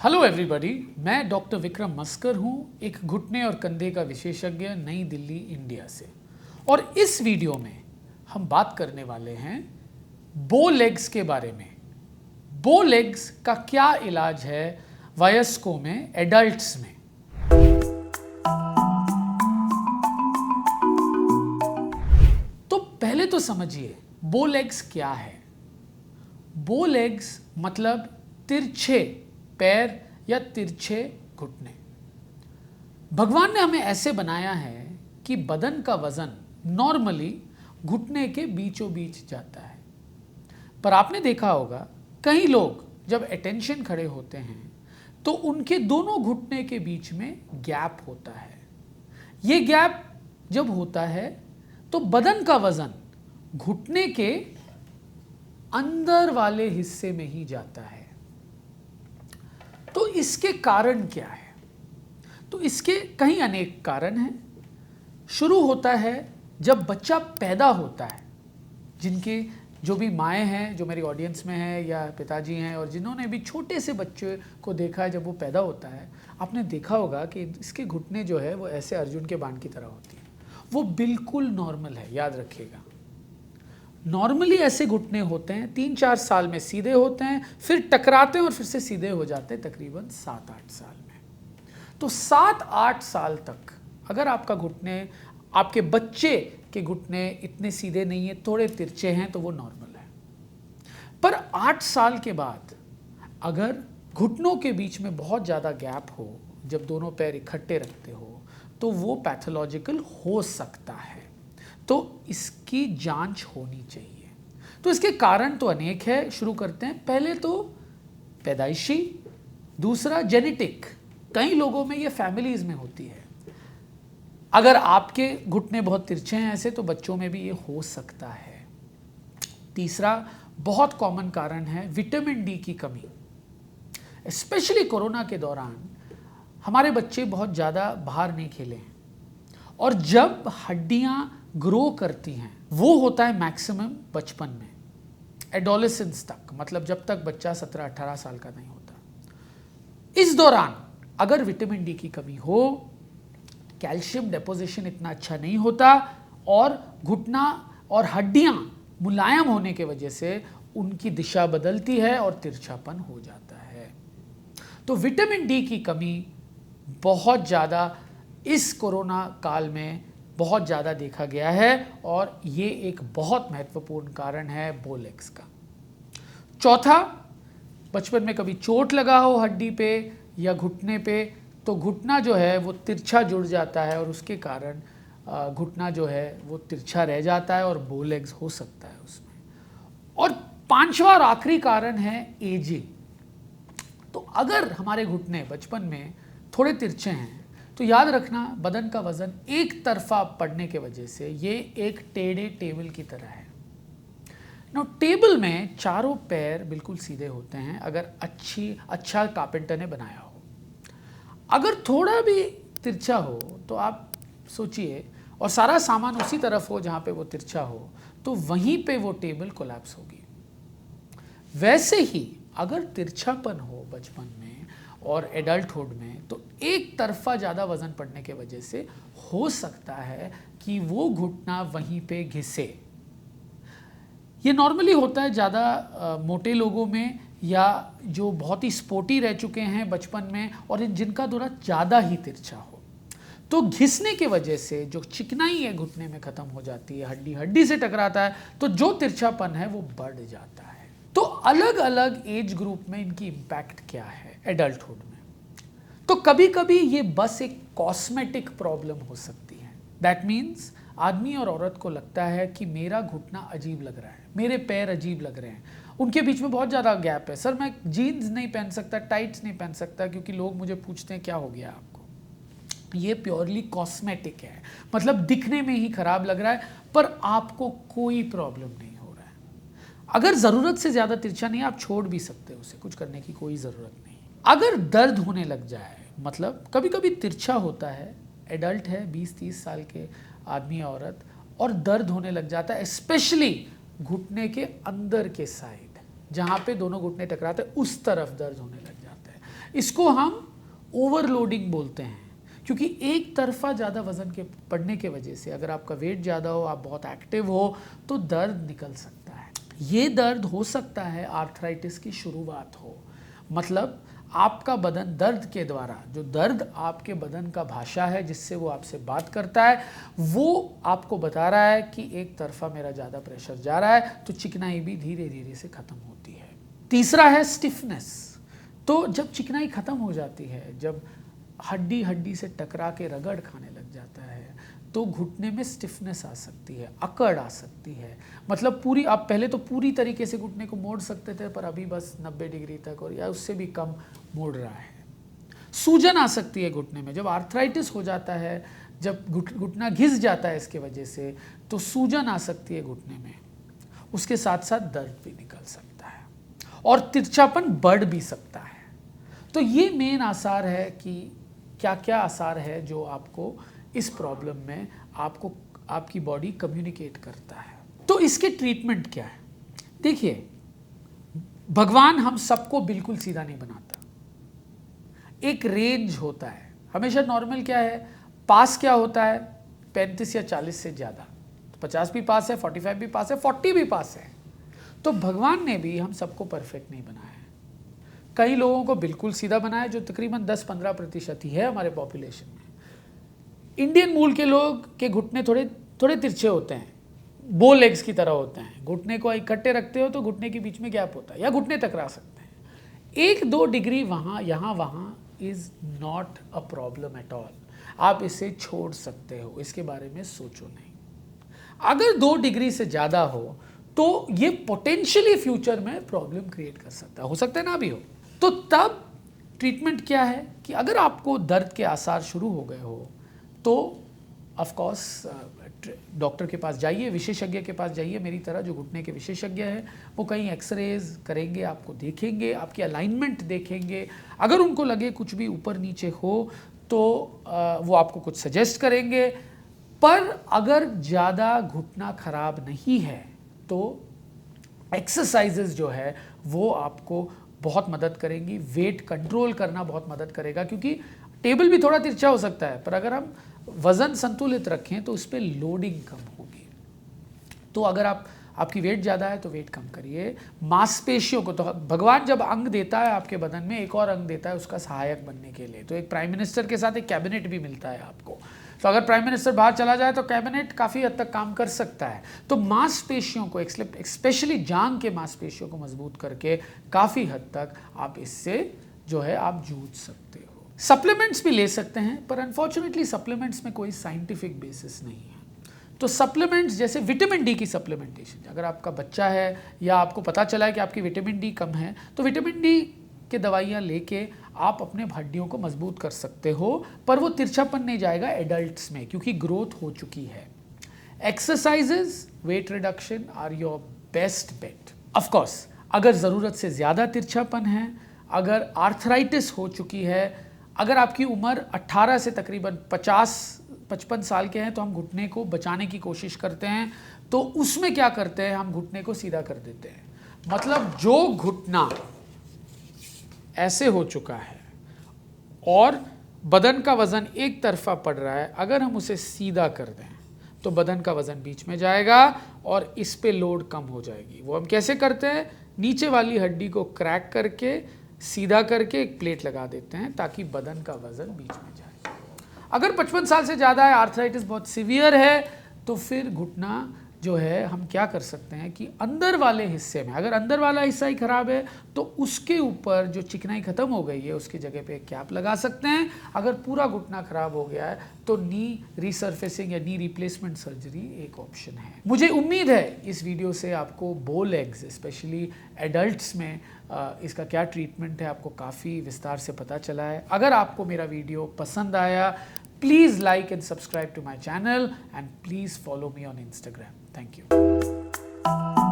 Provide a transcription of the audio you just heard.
Hello everybody, मैं doctor Vikram मस्कर हूं, एक घुटने और कंधे का विशेषज्ञ नई दिल्ली इंडिया से। और इस वीडियो में हम बात करने वाले हैं बो लेग्स के बारे में। बो लेग्स का क्या इलाज है वयस्कों में, एडल्ट्स में। तो पहले तो समझिए बो लेग्स क्या है। बो लेग्स मतलब तिरछे पैर या तिरछे घुटने। भगवान ने हमें ऐसे बनाया है कि बदन का वजन नॉर्मली घुटने के बीचों बीच जाता है। पर आपने देखा होगा कई लोग जब अटेंशन खड़े होते हैं तो उनके दोनों घुटने के बीच में गैप होता है। ये गैप जब होता है तो बदन का वजन घुटने के अंदर वाले हिस्से में ही जाता है। तो इसके कारण क्या है? तो इसके कई अनेक कारण हैं। शुरू होता है जब बच्चा पैदा होता है। जिनके जो भी माएँ हैं, जो मेरी ऑडियंस में है, या पिताजी हैं, और जिन्होंने भी छोटे से बच्चे को देखा है जब वो पैदा होता है, आपने देखा होगा कि इसके घुटने जो है वो ऐसे अर्जुन के बाण की तरह होती है। वो बिल्कुल नॉर्मल है, याद रखिएगा। नॉर्मली ऐसे घुटने होते हैं, 3-4 साल में सीधे होते हैं, फिर टकराते हैं और फिर से सीधे हो जाते हैं तकरीबन 7-8 साल में। तो 7-8 साल तक अगर आपका घुटने, आपके बच्चे के घुटने इतने सीधे नहीं है, थोड़े तिरछे हैं, तो वो नॉर्मल है। पर 8 साल के बाद अगर घुटनों के बीच में बहुत ज़्यादा गैप हो, जब दोनों पैर इकट्ठे रखते हो, तो वो पैथोलॉजिकल हो सकता है। तो इसकी जांच होनी चाहिए। तो इसके कारण तो अनेक है। शुरू करते हैं। पहले तो पैदाइशी, दूसरा जेनेटिक। कई लोगों में ये फैमिलीज में होती है। अगर आपके घुटने बहुत तिरछे हैं ऐसे, तो बच्चों में भी ये हो सकता है। तीसरा बहुत कॉमन कारण है विटामिन डी की कमी। स्पेशली कोरोना के दौरान हमारे बच्चे बहुत ज़्यादा बाहर नहीं खेले हैं, और जब हड्डियां ग्रो करती हैं वो होता है मैक्सिमम बचपन में, एडोलेसेंस तक, मतलब जब तक बच्चा 17-18 साल का नहीं होता। इस दौरान अगर विटामिन डी की कमी हो, कैल्शियम डेपोजिशन इतना अच्छा नहीं होता, और घुटना और हड्डियां मुलायम होने के वजह से उनकी दिशा बदलती है और तिरछापन हो जाता है। तो विटामिन डी की कमी बहुत ज़्यादा इस कोरोना काल में बहुत ज़्यादा देखा गया है, और ये एक बहुत महत्वपूर्ण कारण है बो लेग्स का। चौथा, बचपन में कभी चोट लगा हो हड्डी पे या घुटने पे, तो घुटना जो है वो तिरछा जुड़ जाता है, और उसके कारण घुटना जो है वो तिरछा रह जाता है और बो लेग्स हो सकता है उसमें। और पांचवा और आखिरी कारण है एजिंग। तो अगर हमारे घुटने बचपन में थोड़े तिरछे हैं, तो याद रखना बदन का वजन एक तरफा पड़ने के वजह से ये एक टेढ़े टेबल की तरह है। नो, टेबल में चारों पैर बिल्कुल सीधे होते हैं अगर अच्छा कारपेंटर ने बनाया हो। अगर थोड़ा भी तिरछा हो तो आप सोचिए, और सारा सामान उसी तरफ हो जहाँ पे वो तिरछा हो, तो वहीं पे वो टेबल कोलैप्स होगी। वैसे ही अगर तिरछापन हो बचपन में और एडल्टहुड में, तो एक तरफा ज़्यादा वजन पड़ने के वजह से हो सकता है कि वो घुटना वहीं पे घिसे। ये नॉर्मली होता है ज़्यादा मोटे लोगों में, या जो बहुत ही स्पोर्टी रह चुके हैं बचपन में, और जिनका थोड़ा ज़्यादा ही तिरछा हो। तो घिसने के वजह से जो चिकनाई है घुटने में ख़त्म हो जाती है, हड्डी हड्डी से टकराता है, तो जो तिरछापन है वो बढ़ जाता है। तो अलग अलग एज ग्रुप में इनकी इम्पैक्ट क्या है एडल्टहुड में? तो कभी कभी ये बस एक कॉस्मेटिक प्रॉब्लम हो सकती है। दैट मीन्स आदमी और औरत को लगता है कि मेरा घुटना अजीब लग रहा है, मेरे पैर अजीब लग रहे हैं, उनके बीच में बहुत ज़्यादा गैप है। सर, मैं जीन्स नहीं पहन सकता, टाइट्स नहीं पहन सकता, क्योंकि लोग मुझे पूछते हैं क्या हो गया आपको। ये प्योरली कॉस्मेटिक है, मतलब दिखने में ही खराब लग रहा है, पर आपको कोई प्रॉब्लम नहीं हो रहा है। अगर ज़रूरत से ज़्यादा तिरछा नहीं है, आप छोड़ भी सकते हो उसे, कुछ करने की कोई ज़रूरत नहीं। अगर दर्द होने लग जाए, मतलब कभी कभी तिरछा होता है, एडल्ट है 20-30 साल के आदमी या औरत, और दर्द होने लग जाता है स्पेशली घुटने के अंदर के साइड, जहाँ पे दोनों घुटने टकराते हैं, उस तरफ दर्द होने लग जाता है। इसको हम ओवरलोडिंग बोलते हैं, क्योंकि एक तरफा ज़्यादा वजन के पड़ने के वजह से अगर आपका वेट ज़्यादा हो, आप बहुत एक्टिव हो, तो दर्द निकल सकता है। ये दर्द हो सकता है आर्थराइटिस की शुरुआत हो, मतलब आपका बदन दर्द के द्वारा, जो दर्द आपके बदन का भाषा है जिससे वो आपसे बात करता है, वो आपको बता रहा है कि एक तरफा मेरा ज़्यादा प्रेशर जा रहा है, तो चिकनाई भी धीरे धीरे से ख़त्म होती है। तीसरा है स्टिफनेस। तो जब चिकनाई ख़त्म हो जाती है, जब हड्डी हड्डी से टकरा के रगड़ खाने लग जाता है, तो घुटने में स्टिफनेस आ सकती है, अकड़ आ सकती है। मतलब पूरी, आप पहले तो पूरी तरीके से घुटने को मोड़ सकते थे, पर अभी बस 90 डिग्री तक और या उससे भी कम मोड़ रहा है। सूजन आ सकती है घुटने में। जब आर्थराइटिस हो जाता है, जब घुटना घिस जाता है इसके वजह से, तो सूजन आ सकती है घुटने में। उसके साथ साथ दर्द भी निकल सकता है और तिरछापन बढ़ भी सकता है। तो ये मेन आसार है कि क्या क्या आसार है जो आपको इस प्रॉब्लम में आपको आपकी बॉडी कम्युनिकेट करता है। तो इसके ट्रीटमेंट क्या है? देखिए, भगवान हम सबको बिल्कुल सीधा नहीं बनाता, एक रेंज होता है। हमेशा नॉर्मल क्या है, पास क्या होता है, 35 या 40 से ज़्यादा। 50 भी पास है, 45 भी पास है, 40 भी पास है। तो भगवान ने भी हम सबको परफेक्ट नहीं बनाया है। कई लोगों को बिल्कुल सीधा बनाया, जो तकरीबन 10-15% ही है हमारे पॉपुलेशन में। इंडियन मूल के लोग के घुटने थोड़े थोड़े तिरछे होते हैं, बो लेग्स की तरह होते हैं। घुटने को इकट्ठे रखते हो तो घुटने के बीच में गैप होता है या घुटने टकरा सकते हैं। 1-2 डिग्री वहाँ यहाँ वहाँ is not a problem at all. आप इसे छोड़ सकते हो, इसके बारे में सोचो नहीं। अगर 2 डिग्री से ज़्यादा हो तो ये पोटेंशियली फ्यूचर में प्रॉब्लम क्रिएट कर सकता है, हो सकता है ना भी हो। तो तब ट्रीटमेंट क्या है कि अगर आपको दर्द के आसार शुरू हो गए हो, तो ऑफ कोर्स डॉक्टर के पास जाइए, विशेषज्ञ के पास जाइए। मेरी तरह जो घुटने के विशेषज्ञ हैं, वो कहीं एक्सरेज करेंगे, आपको देखेंगे, आपकी अलाइनमेंट देखेंगे। अगर उनको लगे कुछ भी ऊपर नीचे हो तो वो आपको कुछ सजेस्ट करेंगे। पर अगर ज़्यादा घुटना खराब नहीं है तो एक्सरसाइजेज जो है वो आपको बहुत मदद करेंगी। वेट कंट्रोल करना बहुत मदद करेगा, क्योंकि टेबल भी थोड़ा तिरछा हो सकता है, पर अगर हम वज़न संतुलित रखें तो उस पर लोडिंग कम होगी। तो अगर आपकी वेट ज़्यादा है तो वेट कम करिए। मांसपेशियों को, तो भगवान जब अंग देता है आपके बदन में, एक और अंग देता है उसका सहायक बनने के लिए। तो एक प्राइम मिनिस्टर के साथ एक कैबिनेट भी मिलता है आपको। तो अगर प्राइम मिनिस्टर बाहर चला जाए तो कैबिनेट काफ़ी हद तक काम कर सकता है। तो मांसपेशियों को, स्पेशली जांघ के मांसपेशियों को मजबूत करके काफ़ी हद तक आप इससे जो है आप जूझ सकते हो। सप्लीमेंट्स भी ले सकते हैं, पर अनफॉर्चुनेटली सप्लीमेंट्स में कोई साइंटिफिक बेसिस नहीं है। तो सप्लीमेंट्स जैसे विटामिन डी की सप्लीमेंटेशन, अगर आपका बच्चा है या आपको पता चला है कि आपकी विटामिन डी कम है, तो विटामिन डी के दवाइयाँ लेके आप अपने हड्डियों को मजबूत कर सकते हो, पर वो तिरछापन नहीं जाएगा एडल्ट्स में, क्योंकि ग्रोथ हो चुकी है। Exercises, weight reduction are your best bet. Of course अगर ज़रूरत से ज़्यादा तिरछापन है, अगर आर्थराइटिस हो चुकी है, अगर आपकी उम्र 18 से तकरीबन 50-55 साल के हैं, तो हम घुटने को बचाने की कोशिश करते हैं। तो उसमें क्या करते हैं, हम घुटने को सीधा कर देते हैं। मतलब जो घुटना ऐसे हो चुका है और बदन का वज़न एक तरफा पड़ रहा है, अगर हम उसे सीधा कर दें तो बदन का वज़न बीच में जाएगा और इस पे लोड कम हो जाएगी। वो हम कैसे करते हैं, नीचे वाली हड्डी को क्रैक करके सीधा करके एक प्लेट लगा देते हैं, ताकि बदन का वज़न बीच में जाए। अगर 55 साल से ज़्यादा है, आर्थराइटिस बहुत सीवियर है, तो फिर घुटना जो है हम क्या कर सकते हैं कि अंदर वाले हिस्से में, अगर अंदर वाला हिस्सा ही खराब है तो उसके ऊपर जो चिकनाई ख़त्म हो गई है उसकी जगह पे कैप लगा सकते हैं। अगर पूरा घुटना खराब हो गया है तो नी रीसर्फेसिंग या नी रिप्लेसमेंट सर्जरी एक ऑप्शन है। मुझे उम्मीद है इस वीडियो से आपको बो लेग्स, स्पेशली एडल्ट्स में इसका क्या ट्रीटमेंट है, आपको काफ़ी विस्तार से पता चला है। अगर आपको मेरा वीडियो पसंद आया, please like and subscribe to my channel and please follow me on Instagram. Thank you.